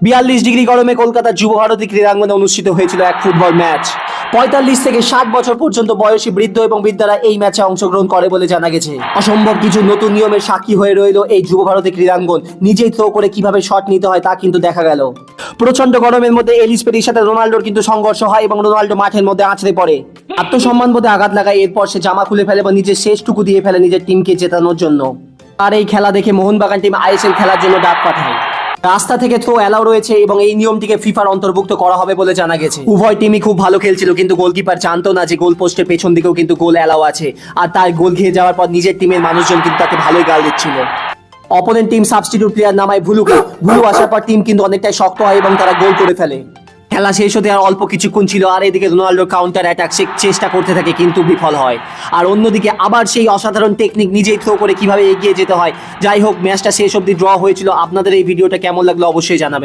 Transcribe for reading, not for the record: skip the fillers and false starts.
42 degree গরমে কলকাতার যুব ভারতী ক্রীড়াঙ্গনে অনুষ্ঠিত হয়েছিল এক ফুটবল ম্যাচ। 45 থেকে 60 বছর পর্যন্ত বয়সী বৃদ্ধ এবং বৃদ্ধারা এই ম্যাচে অংশগ্রহণ করে বলে জানা গেছে। অসম্ভব কিছু নতুন নিয়মের সাক্ষী হয়ে রইল এই যুব ভারতী ক্রীড়াঙ্গন। নিজেই থ্রো করে কিভাবে শট নিতে হয় তা কিন্তু দেখা গেল। প্রচন্ড গরমের মধ্যে এলিস পেরির সাথে রোনাল্ডোর কিন্তু সংঘর্ষ হয় এবং রোনাল্ডো মাঠের মধ্যে আছড়ে পড়ে। আত্মসম্মান বোধে আঘাত লাগায়, এরপর সে জামা খুলে ফেলে এবং নিজের শেষটুকু দিয়ে ফেলে নিজের টিমকে জেতানোর জন্য। আর এই খেলা দেখে মোহনবাগান টিম আইএসএল খেলার জন্য ডাক পাঠায়। রাস্তা থেকে থ্রো অ্যালাউ রয়েছে এবং এই নিয়মটিকে ফিফার অন্তর্ভুক্ত করা হবে বলে জানা গেছে। উভয় টিমই খুব ভালো খেলছিল, কিন্তু গোলকিপার জানতো না যে গোল পোস্টের পেছন দিকেও কিন্তু গোল অ্যালাউ আছে। আর তার গোল খেয়ে যাওয়ার পর নিজের টিমের মানুষজন কিন্তু তাকে ভালোই গাল দিচ্ছিল। অপোনেন্ট টিম সাবস্টিটিউট প্লেয়ার নামায় ভুলু আসার পর টিম কিন্তু অনেকটাই শক্ত হয় এবং তারা গোল করে ফেলে। খেলা শেষ হতে আর অল্প কিছুক্ষণ ছিল, আর এদিকে রোনাল্ডো কাউন্টার অ্যাটাক চেষ্টা করতে থাকে কিন্তু বিফল হয়। আর অন্যদিকে আবার সেই অসাধারণ টেকনিক নিজেই থ্রো করে কিভাবে এগিয়ে যেতে হয়। যাই হোক, ম্যাচটা শেষ অবধি ড্র হয়েছিল। আপনাদের এই ভিডিওটা কেমন লাগলো অবশ্যই জানাবেন।